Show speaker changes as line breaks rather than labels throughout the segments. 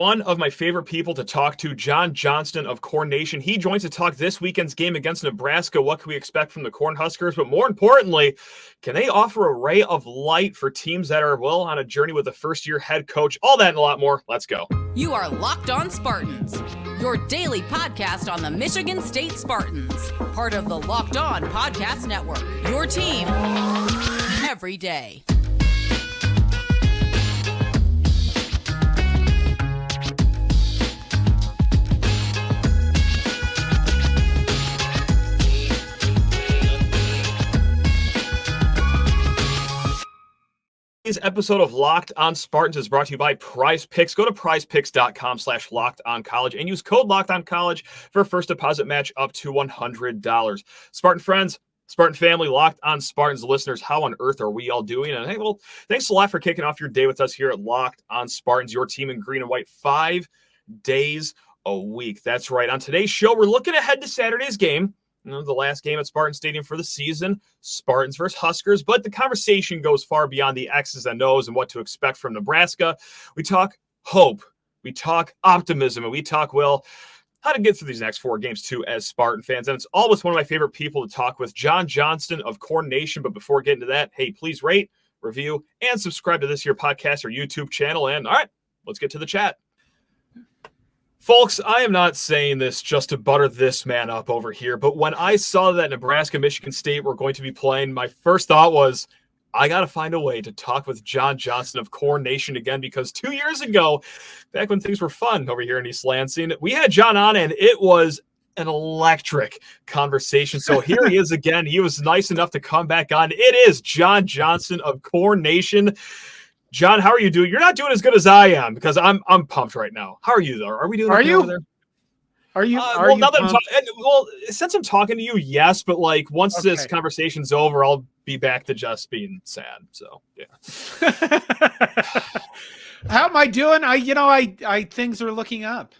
One of my favorite people to talk to, Johnston of Corn Nation. He joins to talk this weekend's game against Nebraska. What can we expect from the Cornhuskers? But more importantly, can they offer a ray of light for teams that are, well, on a journey with a first-year head coach? All that and a lot more. Let's go.
You are Locked On Spartans, your daily podcast on the Michigan State Spartans, part of the Locked On Podcast Network, your team every day.
Today's episode of Locked On Spartans is brought to you by PrizePicks. Go to prizepicks.com/lockedoncollege and use code LOCKEDONCollege for a first deposit match up to $100. Spartan friends, Spartan family, Locked On Spartans listeners, how on earth are we all doing? And hey, well, thanks a lot for kicking off your day with us here at Locked On Spartans, your team in green and white 5 days a week. That's right. On today's show, we're looking ahead to Saturday's game. The last game at Spartan Stadium for the season, Spartans versus Huskers, but the conversation goes far beyond the X's and O's and what to expect from Nebraska. We talk hope, we talk optimism, and we talk, well, how to get through these next 4 games too as Spartan fans. And it's all with one of my favorite people to talk with, Johnston of Corn Nation. But before getting to that, hey, please rate, review, and subscribe to this here podcast or YouTube channel. And all right, let's get to the chat. Folks, I am not saying this just to butter this man up over here, but when I saw that Nebraska, Michigan State were going to be playing, my first thought was, I got to find a way to talk with Johnston of Corn Nation again, because 2 years ago, back when things were fun over here in East Lansing, we had John on, and it was an electric conversation. So here he is again. He was nice enough to come back on. It is Johnston of Corn Nation. John, how are you doing? You're not doing as good as I am, because I'm pumped right now. How are you though? Are we doing?
Are you?
Over there?
Are you?
Well, now that since I'm talking to you, yes. But like once this conversation's over, I'll be back to just being sad. So yeah.
How am I doing? I things are looking up.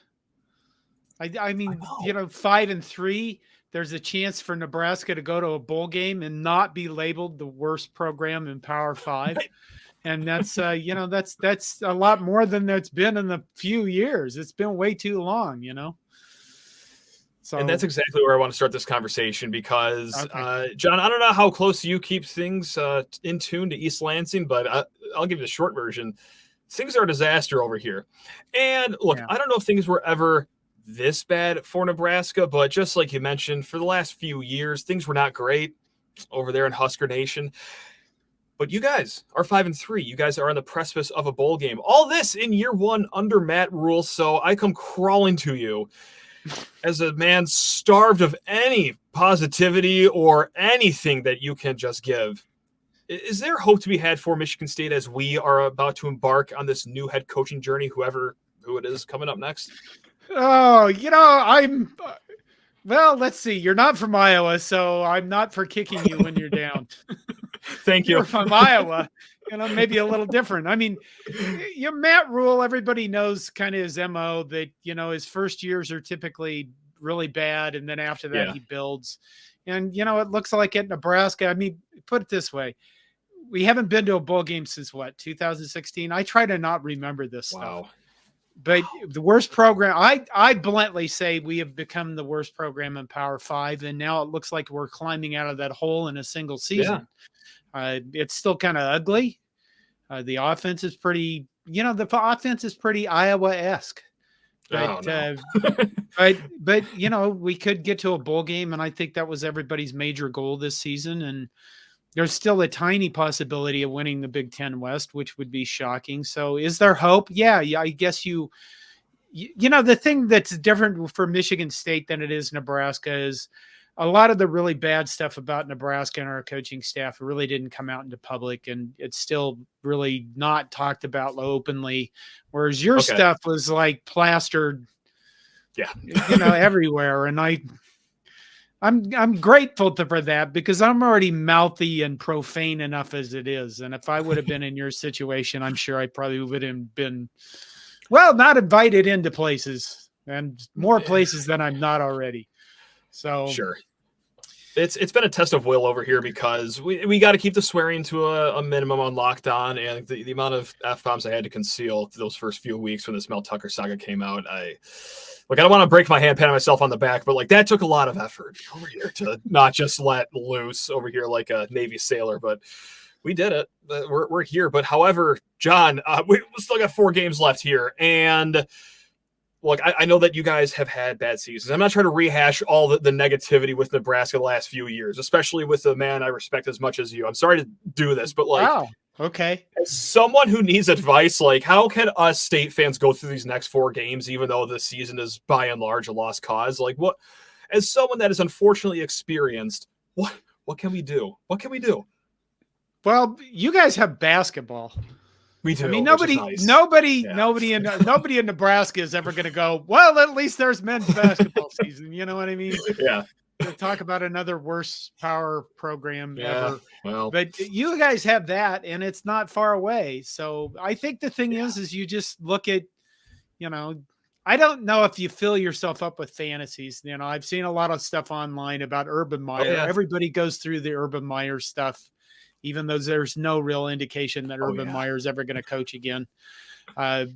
I mean, 5-3. There's a chance for Nebraska to go to a bowl game and not be labeled the worst program in Power 5. And that's, that's a lot more than that's been in the few years. It's been way too long, So,
and that's exactly where I want to start this conversation because, John, I don't know how close you keep things in tune to East Lansing, but I'll give you the short version. Things are a disaster over here. And look, I don't know if things were ever this bad for Nebraska, but just like you mentioned, for the last few years, things were not great over there in Husker Nation. But you guys are 5-3. You guys are on the precipice of a bowl game. All this in year 1 under Matt Rhule. So I come crawling to you as a man starved of any positivity or anything that you can just give. Is there hope to be had for Michigan State as we are about to embark on this new head coaching journey, who it is coming up next?
Oh, well, let's see. You're not from Iowa, so I'm not for kicking you when you're down.
Thank you.
You're from Iowa, maybe a little different. I mean, Matt Rhule, everybody knows kind of his MO that, his first years are typically really bad. And then after that, he builds. And, it looks like at Nebraska, I mean, put it this way. We haven't been to a bowl game since 2016? I try to not remember this stuff. But the worst program, I bluntly say we have become the worst program in Power 5, and now it looks like we're climbing out of that hole in a single season. It's still kind of ugly. The offense is pretty, Iowa-esque. But, we could get to a bowl game, and I think that was everybody's major goal this season. And there's still a tiny possibility of winning the Big Ten West, which would be shocking. So is there hope? Yeah, I guess the thing that's different for Michigan State than it is Nebraska is a lot of the really bad stuff about Nebraska and our coaching staff really didn't come out into public, and it's still really not talked about openly. Whereas your stuff was like plastered, everywhere. And I'm grateful for that, because I'm already mouthy and profane enough as it is. And if I would have been in your situation, I'm sure I probably would have been, not invited into places, and more places than I'm not already. So
sure. It's been a test of will over here because we got to keep the swearing to a minimum on lockdown, and the amount of F-bombs I had to conceal those first few weeks when this Mel Tucker saga came out. I don't want to break my hand, pat myself on the back, but like that took a lot of effort over here to not just let loose over here like a Navy sailor, but we did it. We're here. But however, John, we still got 4 games left here, and look, I know that you guys have had bad seasons. I'm not trying to rehash all the negativity with Nebraska the last few years, especially with a man I respect as much as you. I'm sorry to do this, but like,
wow, okay.
As someone who needs advice, like how can us State fans go through these next 4 games, even though the season is by and large a lost cause? Like what, as someone that is unfortunately experienced, what can we do? What can we do?
Well, you guys have basketball.
We do.
I mean, nobody in Nebraska is ever going to go, well, at least there's men's basketball season. You know what I mean?
Yeah.
Talk about another worst power program ever.
Well,
but you guys have that, and it's not far away. So I think the thing is you just look at, I don't know if you fill yourself up with fantasies. I've seen a lot of stuff online about Urban Meyer.
Oh, yeah.
Everybody goes through the Urban Meyer stuff, even though there's no real indication that Urban Meyer is ever going to coach again. There's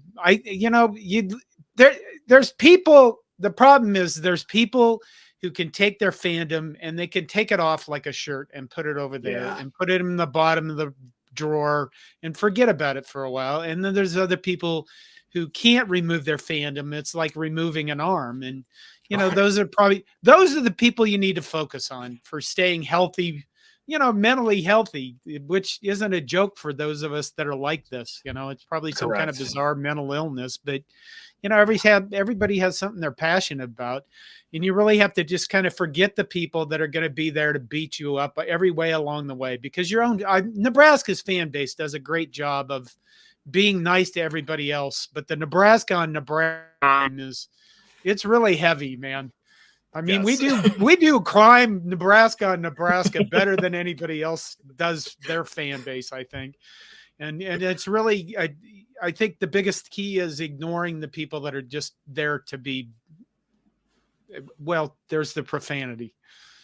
people. The problem is there's people who can take their fandom and they can take it off like a shirt and put it over there and put it in the bottom of the drawer and forget about it for a while. And then there's other people who can't remove their fandom. It's like removing an arm. And, those are the people you need to focus on for staying healthy, mentally healthy, which isn't a joke for those of us that are like this. It's probably some kind of bizarre mental illness, but everybody has something they're passionate about, and you really have to just kind of forget the people that are going to be there to beat you up every way along the way, because Nebraska's fan base does a great job of being nice to everybody else, but the Nebraska on Nebraska it's really heavy, man. I mean, we do crime Nebraska on Nebraska better than anybody else does their fan base, I think. And it's really, I think the biggest key is ignoring the people that are just there to be, well, there's the profanity.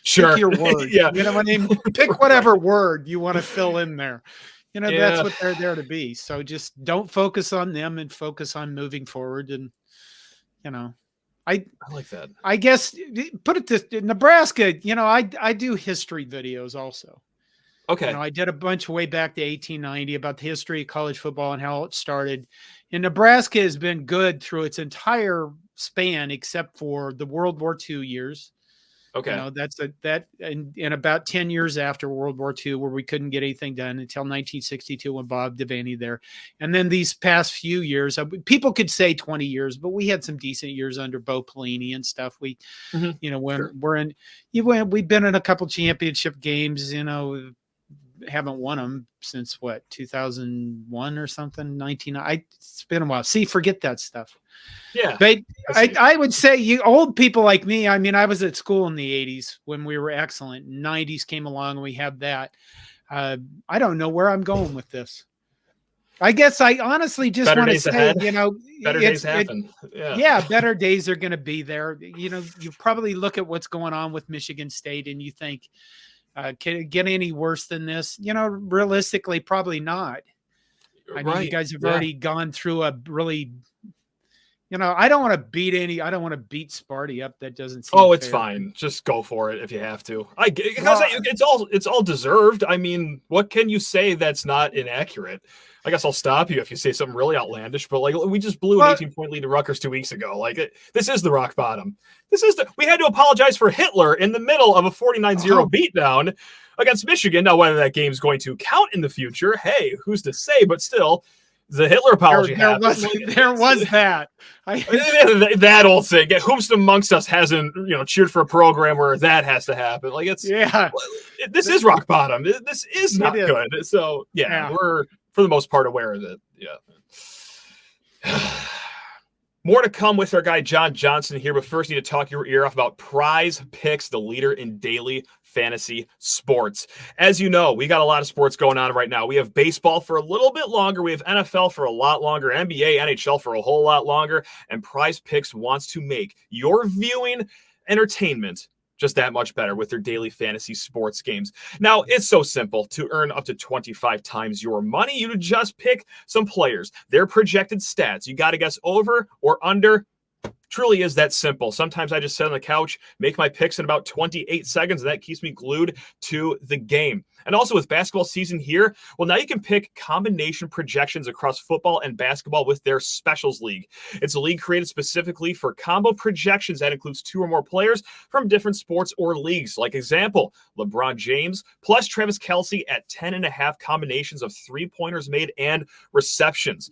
Sure.
Pick your word.
Yeah.
You know what I mean? Pick whatever word you want to fill in there. That's what they're there to be. So just don't focus on them and focus on moving forward. And, I
like that.
I guess put it this, Nebraska, I do history videos also.
Okay.
I did a bunch way back to 1890 about the history of college football and how it started. And Nebraska has been good through its entire span, except for the World War II years.
Okay.
That's in about 10 years after World War II, where we couldn't get anything done until 1962 when Bob Devaney there. And then these past few years, people could say 20 years, but we had some decent years under Bo Pelini and stuff. We've been in a couple championship games, haven't won them since 2001 or something. It's been a while. See, forget that stuff.
Yeah.
But I would say you old people like me, I mean, I was at school in the 80s when we were excellent. 90s came along and we had that. I don't know where I'm going with this. I guess I honestly just want to say,
better days happen.
Better days are going to be there. You probably look at what's going on with Michigan State and you think, can it get any worse than this? Realistically, probably not. I mean, you guys have already gone through a really, I don't want to beat Sparty up. That doesn't seem
fair. It's fine. Just go for it if you have to. It's all deserved. I mean, what can you say that's not inaccurate? I guess I'll stop you if you say something really outlandish, but like we just blew an 18-point lead to Rutgers 2 weeks ago. This is the rock bottom. We had to apologize for Hitler in the middle of a 49-0 beatdown against Michigan. Now, whether that game's going to count in the future, hey, who's to say? But still, the Hitler apology happened.
There was that.
That old thing. Whomst amongst us hasn't, cheered for a program where that has to happen? This is rock bottom. This is not good. So we're for the most part aware of it. Yeah. More to come with our guy John Johnston here, but first, need to talk your ear off about PrizePicks, the leader in daily fantasy sports. As you know, we got a lot of sports going on right now. We have baseball for a little bit longer. We have NFL for a lot longer, NBA, NHL for a whole lot longer, and PrizePicks wants to make your viewing entertainment just that much better with their daily fantasy sports games. Now, it's so simple to earn up to 25 times your money. You just pick some players, their projected stats. You got to guess over or under. Truly is that simple. Sometimes I just sit on the couch, make my picks in about 28 seconds, and that keeps me glued to the game. And also with basketball season here, well, now you can pick combination projections across football and basketball with their Specials League. It's a league created specifically for combo projections that includes 2 or more players from different sports or leagues. Like example, LeBron James plus Travis Kelce at 10.5 combinations of 3-pointers made and receptions.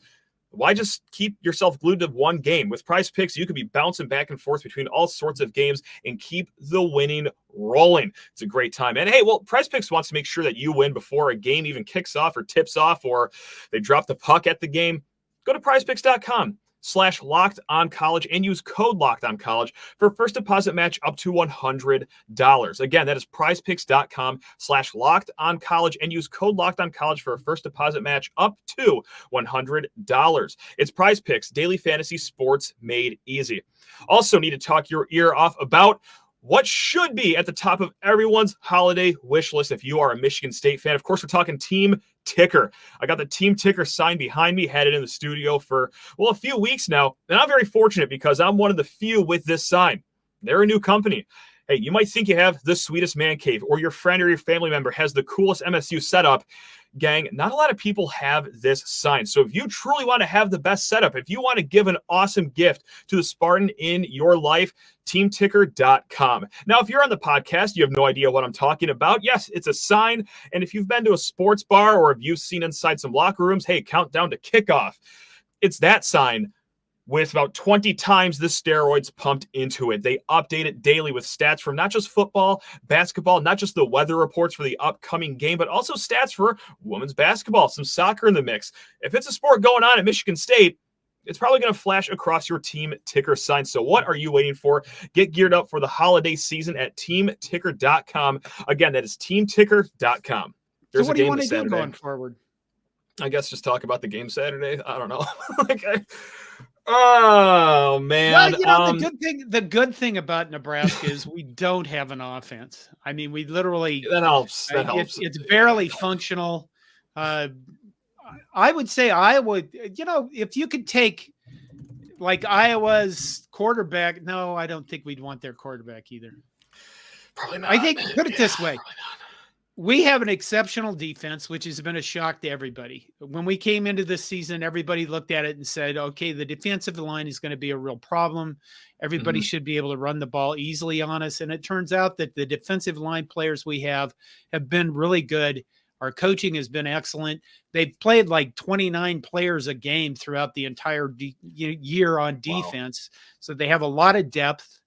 Why just keep yourself glued to one game? With PrizePicks, you could be bouncing back and forth between all sorts of games and keep the winning rolling. It's a great time. And hey, well, PrizePicks wants to make sure that you win before a game even kicks off or tips off or they drop the puck at the game. Go to prizepicks.com/LockedOnCollege and use code LockedOnCollege for a first deposit match up to $100. Again, that is prizepicks.com/LockedOnCollege and use code LockedOnCollege for a first deposit match up to $100. It's PrizePicks, daily fantasy sports made easy. Also need to talk your ear off about what should be at the top of everyone's holiday wish list if you are a Michigan State fan. Of course, we're talking Team Ticker. I got the Team Ticker sign behind me, had it in the studio for, well, a few weeks now. And I'm very fortunate because I'm one of the few with this sign. They're a new company. Hey, you might think you have the sweetest man cave or your friend or your family member has the coolest MSU setup. Gang, not a lot of people have this sign. So if you truly want to have the best setup, if you want to give an awesome gift to the Spartan in your life, teamticker.com. Now, if you're on the podcast, you have no idea what I'm talking about. Yes, it's a sign. And if you've been to a sports bar or if you've seen inside some locker rooms, hey, countdown to kickoff. It's that sign with about 20 times the steroids pumped into it. They update it daily with stats from not just football, basketball, not just the weather reports for the upcoming game, but also stats for women's basketball, some soccer in the mix. If it's a sport going on at Michigan State, it's probably going to flash across your Team Ticker sign. So what are you waiting for? Get geared up for the holiday season at teamticker.com. Again, that is teamticker.com.
So what do you want to do going forward?
I guess just talk about the game Saturday. I don't know. Oh man!
Well, the good thing about Nebraska is we don't have an offense. I mean, we literally
that helps.
It's barely functional. I would say Iowa. If you could take like Iowa's quarterback, no, I don't think we'd want their quarterback either.
Probably not.
I think put it this way. We have an exceptional defense, which has been a shock to everybody. When we came into this season, everybody looked at it and said, okay, the defensive line is going to be a real problem. Everybody should be able to run the ball easily on us. And it turns out that the defensive line players we have been really good. Our coaching has been excellent. They've played like 29 players a game throughout the entire year on defense. Wow. So they have a lot of depth.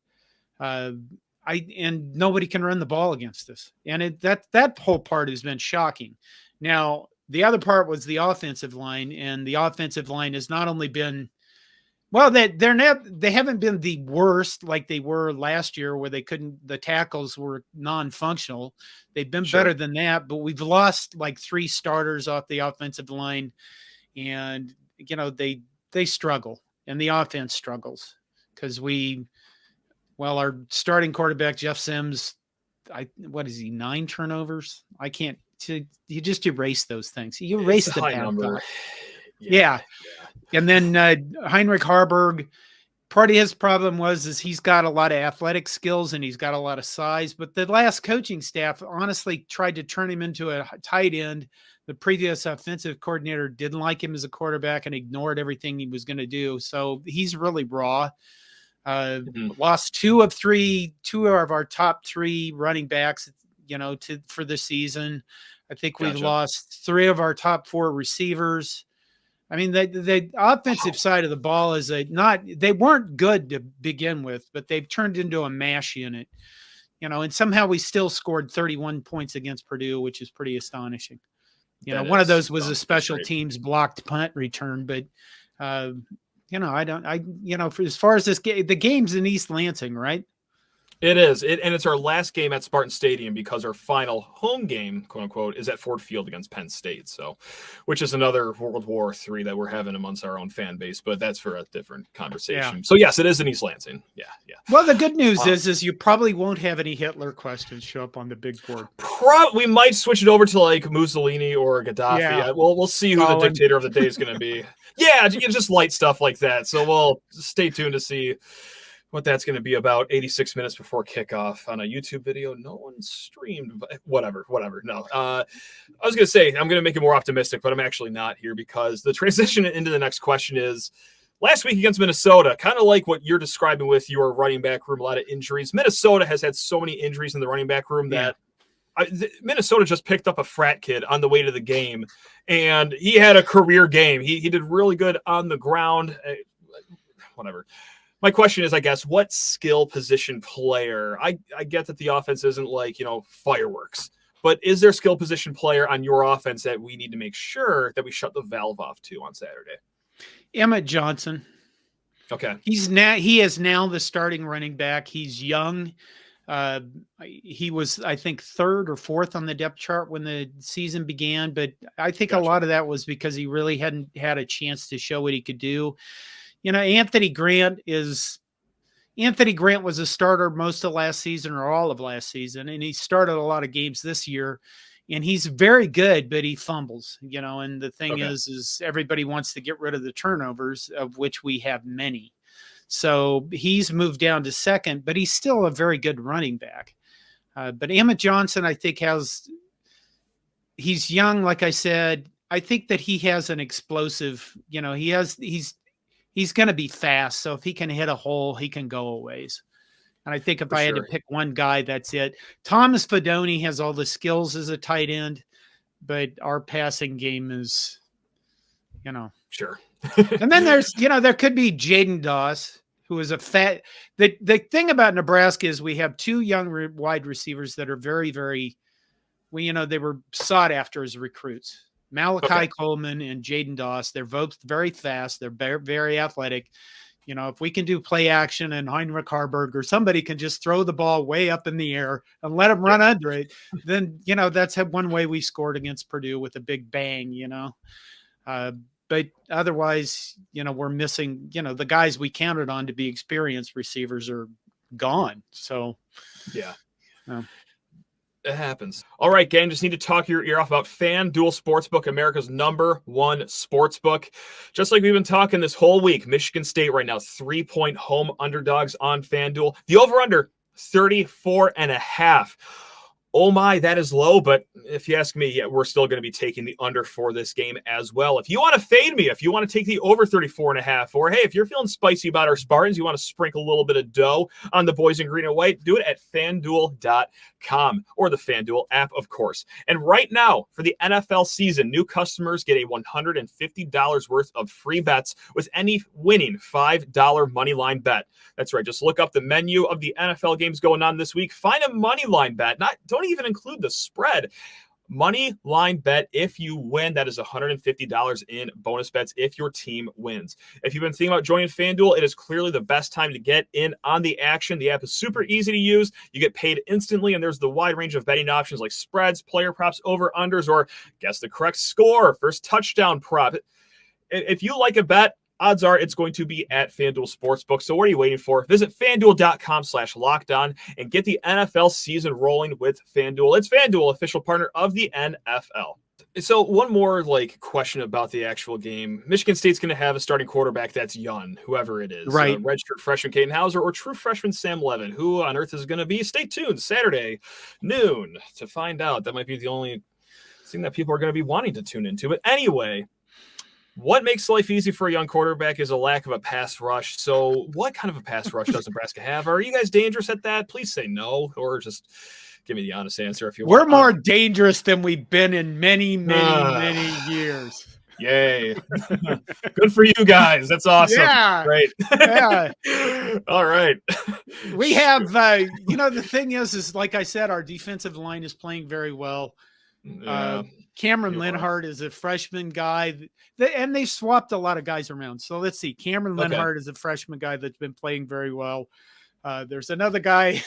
And nobody can run the ball against us. And that whole part has been shocking. Now, the other part was the offensive line, and the offensive line has not only been, well, they haven't been the worst like they were last year where the tackles were non-functional. They've been better than that, but we've lost like 3 starters off the offensive line, and, they struggle, and the offense struggles because our starting quarterback, Jeff Sims, what is he, 9 turnovers? You just erase those things. You erase the bad number. Yeah. And then Heinrich Harburg, part of his problem is he's got a lot of athletic skills and he's got a lot of size, but the last coaching staff honestly tried to turn him into a tight end. The previous offensive coordinator didn't like him as a quarterback and ignored everything he was going to do. So he's really raw. Lost 2 of our top 3 running backs, for the season. I think we've lost 3 of our top 4 receivers. I mean, the offensive side of the ball they weren't good to begin with, but they've turned into a mash unit, and somehow we still scored 31 points against Purdue, which is pretty astonishing. One of those was a special teams blocked punt return, but, as far as the game's in East Lansing, right?
It is. And it's our last game at Spartan Stadium because our final home game, quote unquote, is at Ford Field against Penn State. So, which is another World War III that we're having amongst our own fan base, but that's for a different conversation. Yeah. So yes, it is in East Lansing. Yeah.
Well, the good news is you probably won't have any Hitler questions show up on the big board.
We might switch it over to like Mussolini or Gaddafi. Yeah. We'll see who the dictator of the day is going to be. Yeah, just light stuff like that. So we'll stay tuned to see what that's going to be about. 86 minutes before kickoff on a YouTube video. No one streamed, but whatever. No, I was going to say, I'm going to make it more optimistic, but I'm actually not here because the transition into the next question is last week against Minnesota, kind of like what you're describing with your running back room, a lot of injuries. Minnesota has had so many injuries in the running back room that Minnesota just picked up a frat kid on the way to the game, and he had a career game. He did really good on the ground, whatever. My question is, I guess, what skill position player? I get that the offense isn't like, fireworks, but is there a skill position player on your offense that we need to make sure that we shut the valve off to on Saturday?
Emmett Johnson.
Okay.
He is now the starting running back. He's young. He was, I think, 3rd or 4th on the depth chart when the season began, but I think a lot of that was because he really hadn't had a chance to show what he could do. Anthony Grant was a starter most of last season or all of last season, and he started a lot of games this year, and he's very good, but he fumbles, and the thing is everybody wants to get rid of the turnovers, of which we have many. So he's moved down to 2nd, but he's still a very good running back. But Emmett Johnson, I think he's young. Like I said, I think that he has an explosive, he's going to be fast. So if he can hit a hole, he can go a ways. And I think if I had to pick one guy, that's it. Thomas Fidone has all the skills as a tight end, but our passing game is,
Sure.
And then there's, there could be Jaden Doss, who is a fat. The thing about Nebraska is we have 2 young wide receivers that are very, very, they were sought after as recruits. Malachi Coleman and Jaden Doss. They're both very fast. They're very, very athletic. If we can do play action and Heinrich Harburg or somebody can just throw the ball way up in the air and let them run under it, then, that's one way we scored against Purdue with a big bang, But otherwise, we're missing, the guys we counted on to be experienced receivers are gone. So,
yeah. It happens. All right, gang, just need to talk your ear off about FanDuel Sportsbook, America's #1 sportsbook. Just like we've been talking this whole week, Michigan State right now, 3-point home underdogs on FanDuel. The over-under, 34.5. Oh my, that is low, but if you ask me, we're still going to be taking the under for this game as well. If you want to fade me, if you want to take the over 34.5, or hey, if you're feeling spicy about our Spartans, you want to sprinkle a little bit of dough on the boys in green and white, do it at FanDuel.com or the FanDuel app, of course. And right now, for the NFL season, new customers get a $150 worth of free bets with any winning $5 moneyline bet. That's right. Just look up the menu of the NFL games going on this week. Find a moneyline bet. Don't even include the spread. Money line bet if you win. That is $150 in bonus bets if your team wins. If you've been thinking about joining FanDuel, it is clearly the best time to get in on the action. The app is super easy to use. You get paid instantly, and there's the wide range of betting options like spreads, player props, over-unders, or guess the correct score, first touchdown prop. If you like a bet, odds are it's going to be at FanDuel Sportsbook. So what are you waiting for? Visit FanDuel.com/lockedon and get the NFL season rolling with FanDuel. It's FanDuel, official partner of the NFL. So one more question about the actual game. Michigan State's going to have a starting quarterback that's young, whoever it is.
Right.
Redshirt freshman Caden Hauser or true freshman Sam Levin. Who on earth is going to be? Stay tuned Saturday noon to find out. That might be the only thing that people are going to be wanting to tune into. But anyway, what makes life easy for a young quarterback is a lack of a pass rush. So what kind of a pass rush does Nebraska have? Are you guys dangerous at that? Please say no, or just give me the honest answer if you want.
We're more dangerous than we've been in many, many years.
Yay. Good for you guys. That's awesome.
Yeah.
Great.
Yeah.
All right.
We have, the thing is like I said, our defensive line is playing very well. Cameron Linhart is a freshman guy, and they swapped a lot of guys around. So let's see. Cameron Linhart is a freshman guy that's been playing very well. There's another guy,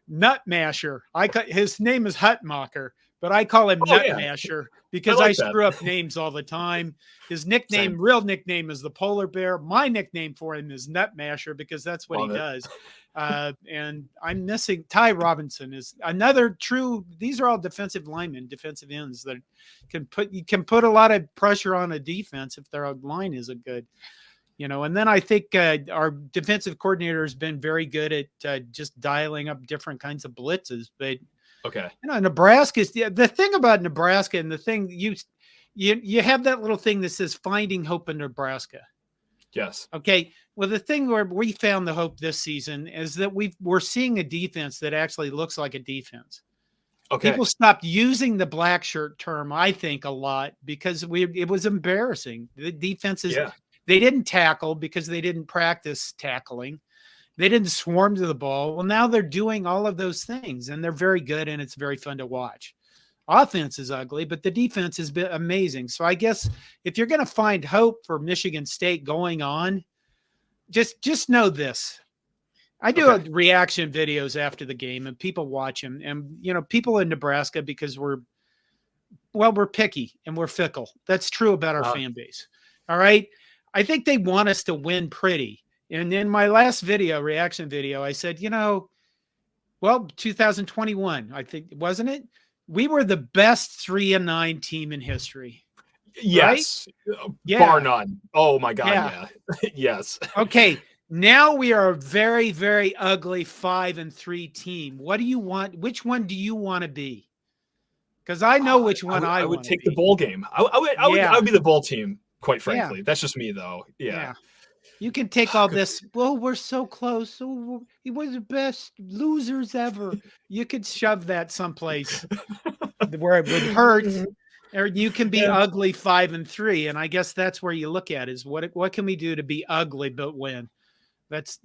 Nut Masher. His name is Hutmacher, but I call him Nut Masher because I screw up names all the time. His nickname, real nickname, is the Polar Bear. My nickname for him is Nut Masher because that's what he does. And I'm missing Ty Robinson is another true. These are all defensive linemen, defensive ends that can put a lot of pressure on a defense if their line isn't good. And then I think our defensive coordinator has been very good at just dialing up different kinds of blitzes. But Nebraska, the thing about Nebraska, and the thing you have that little thing that says finding hope in Nebraska.
Yes.
Okay. Well, the thing where we found the hope this season is that we're seeing a defense that actually looks like a defense. Okay. People stopped using the black shirt term, I think, a lot because it was embarrassing. The defenses. Yeah. They didn't tackle because they didn't practice tackling. They didn't swarm to the ball. Well, now they're doing all of those things, and they're very good, and it's very fun to watch. Offense is ugly, but the defense has been amazing. So I guess if you're going to find hope for Michigan State going on, just know this. I do reaction videos after the game, and people watch them. And, people in Nebraska, because we're picky and we're fickle. That's true about our fan base. All right? I think they want us to win pretty. And in my last reaction video, I said, 2021, I think, wasn't it? We were the best 3-9 team in history.
Yes. Right? Bar none. Oh my God. Yeah. Yes.
Okay. Now we are a very, very ugly 5-3 team. What do you want? Which one do you want to be? Because I know which one I
would take the bowl game. I would be the bowl team. Quite frankly, that's just me, though. Yeah.
You can take all this. Well, we're so close. So he was the best losers ever. You could shove that someplace where it would hurt, or you can be ugly 5-3. And I guess that's where you look at is what can we do to be ugly but win? That's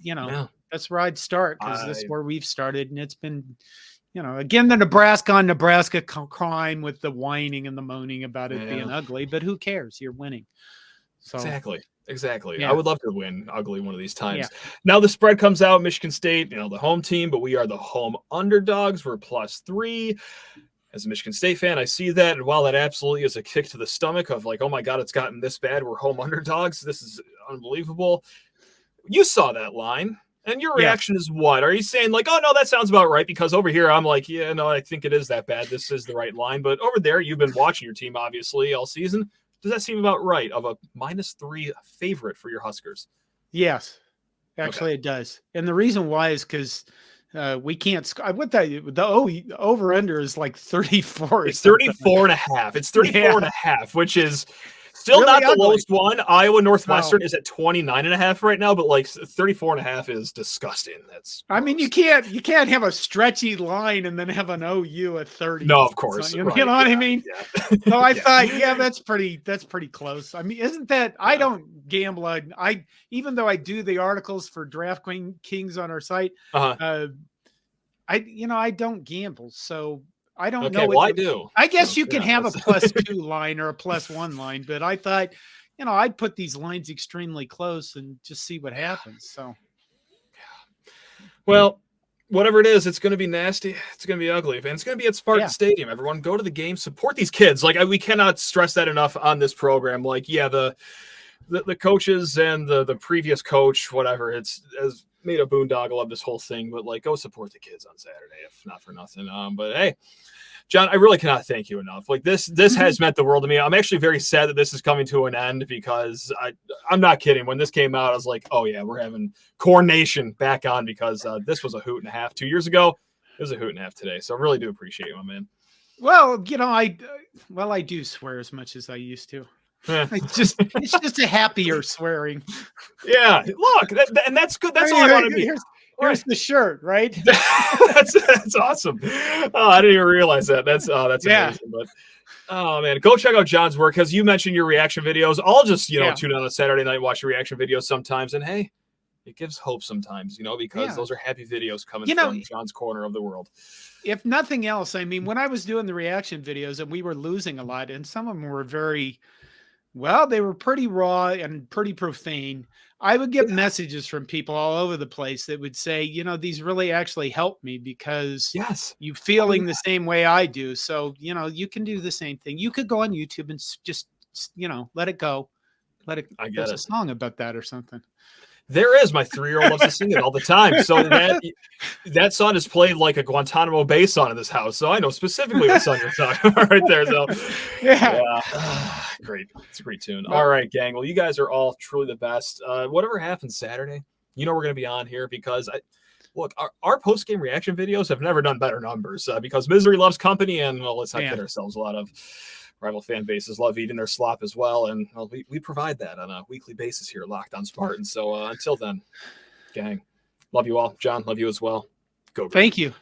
that's where I'd start because this is where we've started, and it's been. Again, the Nebraska crime with the whining and the moaning about it being ugly, but who cares? You're winning. So
Exactly. Yeah. I would love to win ugly one of these times. Yeah. Now the spread comes out, Michigan State, the home team, but we are the home underdogs. We're +3. As a Michigan State fan, I see that. And while that absolutely is a kick to the stomach of like, oh my God, it's gotten this bad. We're home underdogs. This is unbelievable. You saw that line. And your reaction is what? Are you saying like, oh, no, that sounds about right? Because over here, I'm like, yeah, no, I think it is that bad. This is the right line. But over there, you've been watching your team, obviously, all season. Does that seem about right of a -3 favorite for your Huskers?
Yes, actually it does. And the reason why is because we can't – the over-under is like 34.
It's 34.5. It's 34.5, which is – still really not the lowest one. Iowa Northwestern is at 29.5 right now, but like 34.5 is disgusting.
You can't have a stretchy line and then have an OU at 30.
No, of course.
So, you know what I mean? Yeah. So I thought, that's pretty close. I mean, isn't that I don't gamble. Even though I do the articles for DraftKings on our site, I don't gamble. So I don't know.
Well, I do.
I guess you can have a +2 line or a +1 line, but I thought, I'd put these lines extremely close and just see what happens. So,
well, whatever it is, it's going to be nasty. It's going to be ugly, and it's going to be at Spartan Stadium. Everyone, go to the game, support these kids. Like we cannot stress that enough on this program. Like, the coaches and the previous coach, whatever, it's as made a boondoggle of this whole thing, but like go support the kids on Saturday, if not for nothing. But hey, John, I really cannot thank you enough. Like this has meant the world to me. I'm actually very sad that this is coming to an end because I'm not kidding. When this came out, I was like, oh yeah, we're having Corn Nation back on because this was a hoot and a half 2 years ago. It was a hoot and a half today. So I really do appreciate you, my man.
Well, I do swear as much as I used to. It's just a happier swearing.
Yeah, look, and that's good. That's all I want to be.
Here's the shirt, right?
that's awesome. Oh, I didn't even realize that. That's amazing. But oh man, go check out John's work because you mentioned your reaction videos. I'll just tune in on a Saturday night, watch your reaction videos sometimes, and hey, it gives hope sometimes, because those are happy videos coming from John's corner of the world.
If nothing else, I mean, when I was doing the reaction videos and we were losing a lot, and some of them were very Well, they were pretty raw and pretty profane. I would get messages from people all over the place that would say, these really actually help me because you feeling the same way I do. So, you can do the same thing. You could go on YouTube and just, let it go. There's a song about that or something.
There is. My 3-year-old loves to sing it all the time. So that song is played like a Guantanamo Bay song in this house. So I know specifically what song you're talking about right there. So yeah. Great. It's a great tune. All right, gang. Well, you guys are all truly the best. Whatever happens Saturday, we're going to be on here because our post-game reaction videos have never done better numbers because misery loves company, and let's not kid ourselves. A lot of rival fan bases love eating their slop as well, and we provide that on a weekly basis here at Locked On Spartans. So until then, gang, love you all. John, love you as well. Go.
Thank you.